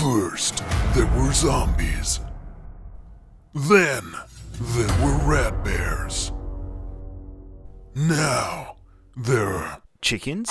First, there were zombies. Then, there were rat bears. Now, there are chickens?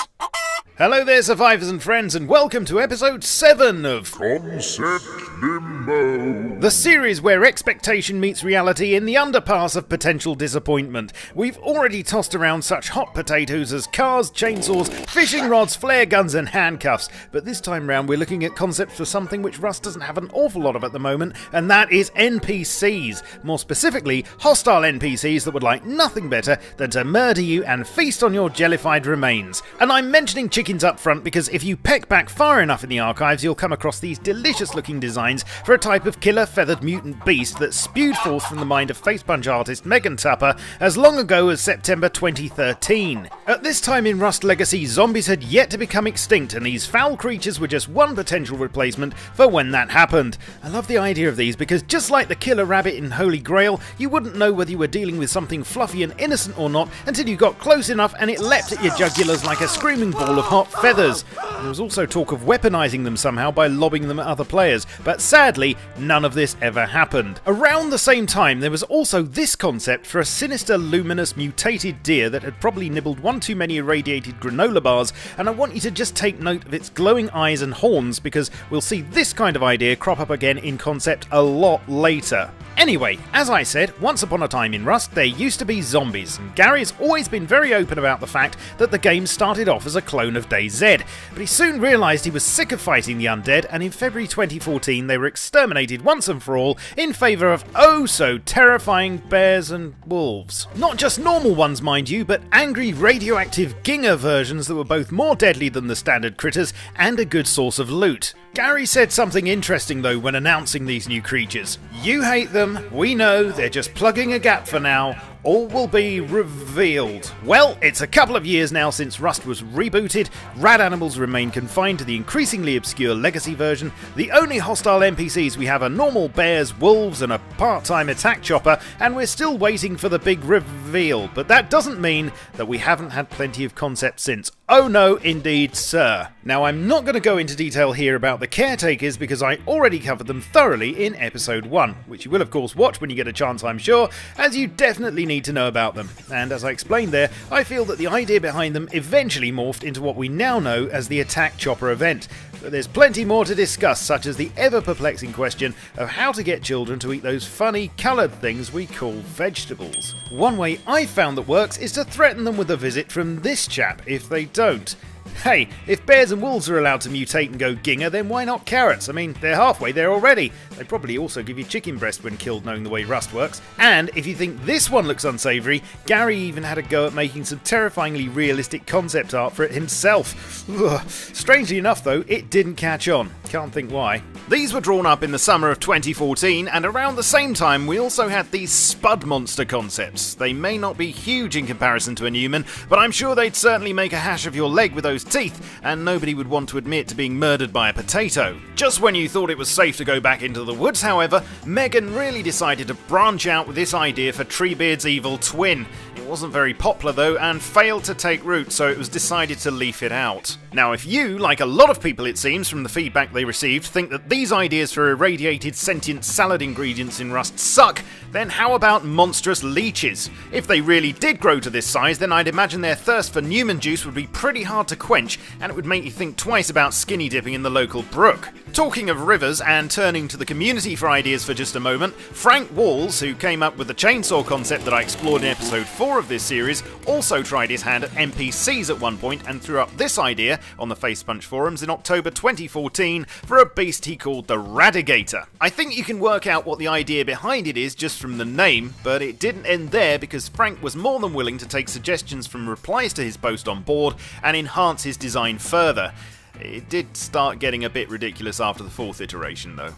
Hello there, survivors and friends, and welcome to episode 7 of Concept Limbo, the series where expectation meets reality in the underpass of potential disappointment. We've already tossed around such hot potatoes as cars, chainsaws, fishing rods, flare guns and handcuffs, but this time round we're looking at concepts for something which Rust doesn't have an awful lot of at the moment, and that is NPCs. More specifically, hostile NPCs that would like nothing better than to murder you and feast on your jellified remains. And I'm mentioning chickens up front because if you peck back far enough in the archives, you'll come across these delicious looking designs for a type of killer feathered mutant beast that spewed forth from the mind of facepunch artist Megan Tupper as long ago as September 2013. At this time in Rust Legacy, zombies had yet to become extinct, and these foul creatures were just one potential replacement for when that happened. I love the idea of these because just like the killer rabbit in Holy Grail, you wouldn't know whether you were dealing with something fluffy and innocent or not until you got close enough and it leapt at your jugulars like a screaming ball of hot feathers. There was also talk of weaponizing them somehow by lobbing them at other players, but sadly none of this ever happened. Around the same time there was also this concept for a sinister luminous mutated deer that had probably nibbled one too many irradiated granola bars, and I want you to just take note of its glowing eyes and horns because we'll see this kind of idea crop up again in concept a lot later. Anyway, as I said, once upon a time in Rust there used to be zombies, and Gary's always been very open about the fact that the game started off as a clone of DayZ, but he soon realised he was sick of fighting the undead, and in February 2014 they were exterminated once and for all in favour of oh so terrifying bears and wolves. Not just normal ones mind you, but angry radioactive ginger versions that were both more deadly than the standard critters and a good source of loot. Gary said something interesting though when announcing these new creatures. You hate them, we know, they're just plugging a gap for now. All will be revealed. Well, it's a couple of years now since Rust was rebooted, rat animals remain confined to the increasingly obscure legacy version, the only hostile NPCs we have are normal bears, wolves and a part-time attack chopper, and we're still waiting for the big reveal, but that doesn't mean that we haven't had plenty of concepts since. Oh no, indeed, sir. Now I'm not going to go into detail here about the caretakers because I already covered them thoroughly in episode 1, which you will of course watch when you get a chance I'm sure, as you definitely need to know about them. And as I explained there, I feel that the idea behind them eventually morphed into what we now know as the Attack Chopper event. But there's plenty more to discuss, such as the ever-perplexing question of how to get children to eat those funny coloured things we call vegetables. One way I've found that works is to threaten them with a visit from this chap if they don't. Hey, if bears and wolves are allowed to mutate and go ginger, then why not carrots? I mean, they're halfway there already. They probably also give you chicken breast when killed, knowing the way Rust works. And if you think this one looks unsavoury, Gary even had a go at making some terrifyingly realistic concept art for it himself. Ugh. Strangely enough though, it didn't catch on. Can't think why. These were drawn up in the summer of 2014, and around the same time we also had these spud monster concepts. They may not be huge in comparison to a Newman, but I'm sure they'd certainly make a hash of your leg with those teeth, and nobody would want to admit to being murdered by a potato. Just when you thought it was safe to go back into the woods, however, Megan really decided to branch out with this idea for Treebeard's evil twin. It wasn't very popular though, and failed to take root, so it was decided to leaf it out. Now if you, like a lot of people it seems from the feedback they received, think that these ideas for irradiated sentient salad ingredients in Rust suck, then how about monstrous leeches? If they really did grow to this size, then I'd imagine their thirst for Newman juice would be pretty hard to quench, and it would make you think twice about skinny dipping in the local brook. Talking of rivers, and turning to the community for ideas for just a moment, Frank Walls, who came up with the chainsaw concept that I explored in episode 4 of this series, also tried his hand at NPCs at one point and threw up this idea on the Facepunch forums in October 2014 for a beast he called the Radigator. I think you can work out what the idea behind it is just from the name, but it didn't end there because Frank was more than willing to take suggestions from replies to his post on board and enhance his design further. It did start getting a bit ridiculous after the 4th iteration though.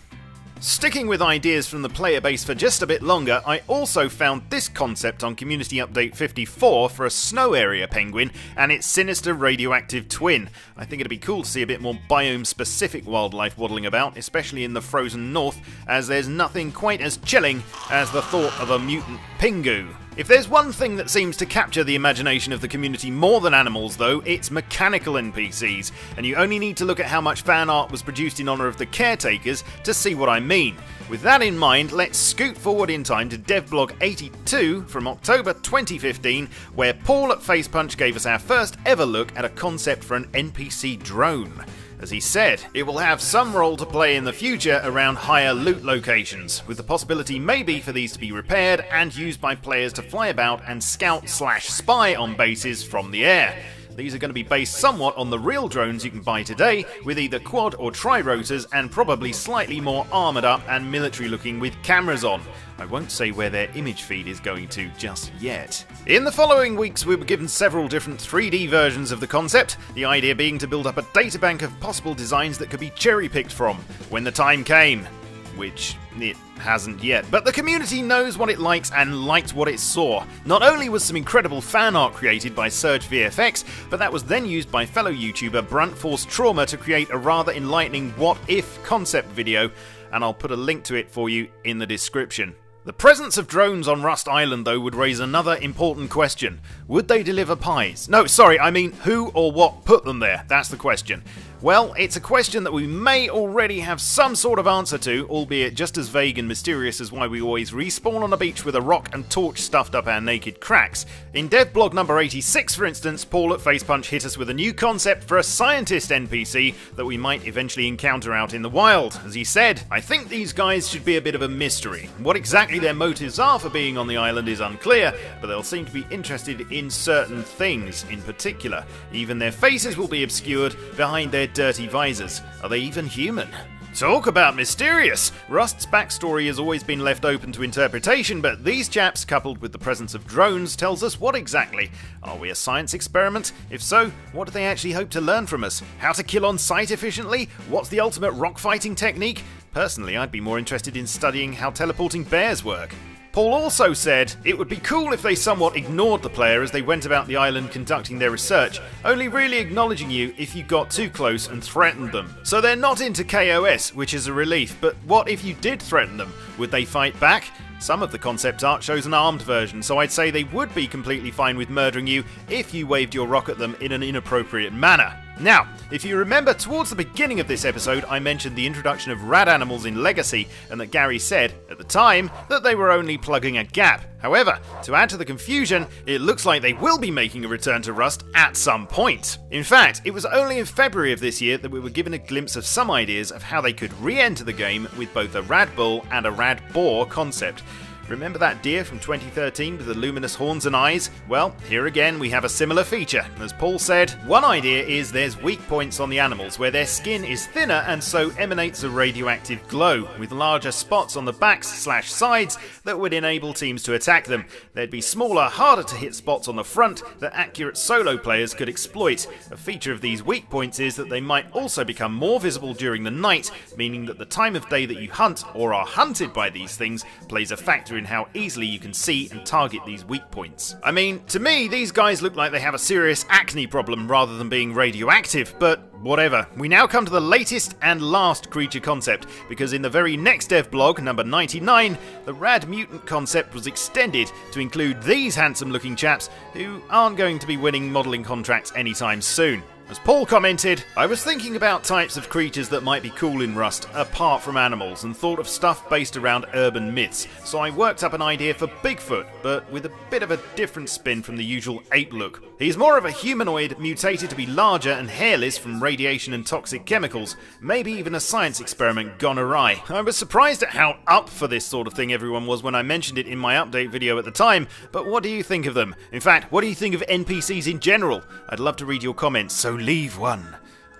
Sticking with ideas from the player base for just a bit longer, I also found this concept on Community Update 54 for a snow area penguin and its sinister radioactive twin. I think it'd be cool to see a bit more biome-specific wildlife waddling about, especially in the frozen north, as there's nothing quite as chilling as the thought of a mutant pingu. If there's one thing that seems to capture the imagination of the community more than animals though, it's mechanical NPCs, and you only need to look at how much fan art was produced in honour of the caretakers to see what I mean. With that in mind, let's scoot forward in time to devblog 82 from October 2015, where Paul at Facepunch gave us our first ever look at a concept for an NPC drone. As he said, it will have some role to play in the future around higher loot locations, with the possibility maybe for these to be repaired and used by players to fly about and scout/spy on bases from the air. These are going to be based somewhat on the real drones you can buy today, with either quad or tri-rotors and probably slightly more armoured up and military looking with cameras on. I won't say where their image feed is going to just yet. In the following weeks we were given several different 3D versions of the concept, the idea being to build up a databank of possible designs that could be cherry-picked from when the time came. Which it hasn't yet, but the community knows what it likes and liked what it saw. Not only was some incredible fan art created by Surge VFX, but that was then used by fellow YouTuber Brunt Force Trauma to create a rather enlightening what-if concept video, and I'll put a link to it for you in the description. The presence of drones on Rust Island though would raise another important question. Would they deliver pies? No, sorry, I mean who or what put them there, that's the question. Well, it's a question that we may already have some sort of answer to, albeit just as vague and mysterious as why we always respawn on a beach with a rock and torch stuffed up our naked cracks. In devblog number 86, for instance, Paul at Facepunch hit us with a new concept for a scientist NPC that we might eventually encounter out in the wild. As he said, I think these guys should be a bit of a mystery. What exactly their motives are for being on the island is unclear, but they'll seem to be interested in certain things in particular. Even their faces will be obscured behind their dirty visors. Are they even human? Talk about mysterious! Rust's backstory has always been left open to interpretation, but these chaps, coupled with the presence of drones, tells us what exactly. Are we a science experiment? If so, what do they actually hope to learn from us? How to kill on sight efficiently? What's the ultimate rock fighting technique? Personally, I'd be more interested in studying how teleporting bears work. Paul also said it would be cool if they somewhat ignored the player as they went about the island conducting their research, only really acknowledging you if you got too close and threatened them. So they're not into KOS, which is a relief, but what if you did threaten them? Would they fight back? Some of the concept art shows an armed version, so I'd say they would be completely fine with murdering you if you waved your rock at them in an inappropriate manner. Now, if you remember, towards the beginning of this episode I mentioned the introduction of rad animals in Legacy, and that Gary said, at the time, that they were only plugging a gap. However, to add to the confusion, it looks like they will be making a return to Rust at some point. In fact, it was only in February of this year that we were given a glimpse of some ideas of how they could re-enter the game with both a rad bull and a rad boar concept. Remember that deer from 2013 with the luminous horns and eyes? Well, here again we have a similar feature. As Paul said, one idea is there's weak points on the animals where their skin is thinner and so emanates a radioactive glow, with larger spots on the backs/sides that would enable teams to attack them. There'd be smaller, harder to hit spots on the front that accurate solo players could exploit. A feature of these weak points is that they might also become more visible during the night, meaning that the time of day that you hunt or are hunted by these things plays a factor in how easily you can see and target these weak points. I mean, to me, these guys look like they have a serious acne problem rather than being radioactive, but whatever. We now come to the latest and last creature concept, because in the very next devblog, number 99, the rad mutant concept was extended to include these handsome looking chaps who aren't going to be winning modelling contracts anytime soon. As Paul commented, I was thinking about types of creatures that might be cool in Rust, apart from animals, and thought of stuff based around urban myths, so I worked up an idea for Bigfoot, but with a bit of a different spin from the usual ape look. He's more of a humanoid, mutated to be larger and hairless from radiation and toxic chemicals, maybe even a science experiment gone awry. I was surprised at how up for this sort of thing everyone was when I mentioned it in my update video at the time, but what do you think of them? In fact, what do you think of NPCs in general? I'd love to read your comments, so leave one.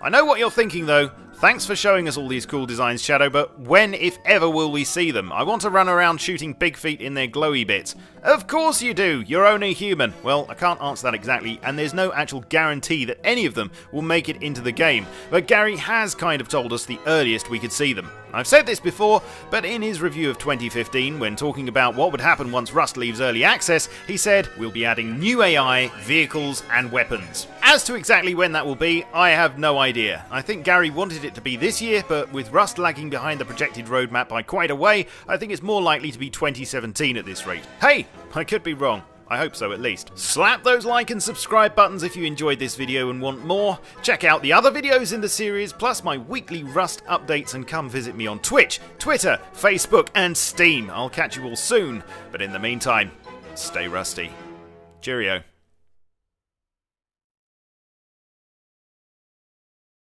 I know what you're thinking though. Thanks for showing us all these cool designs, Shadow, but when, if ever, will we see them? I want to run around shooting big feet in their glowy bits. Of course you do! You're only human. Well, I can't answer that exactly, and there's no actual guarantee that any of them will make it into the game, but Gary has kind of told us the earliest we could see them. I've said this before, but in his review of 2015, when talking about what would happen once Rust leaves early access, he said, we'll be adding new AI, vehicles, and weapons. As to exactly when that will be, I have no idea. I think Gary wanted it to be this year, but with Rust lagging behind the projected roadmap by quite a way, I think it's more likely to be 2017 at this rate. Hey, I could be wrong. I hope so, at least. Slap those like and subscribe buttons if you enjoyed this video and want more. Check out the other videos in the series, plus my weekly Rust updates, and come visit me on Twitch, Twitter, Facebook, and Steam. I'll catch you all soon, but in the meantime, stay rusty. Cheerio.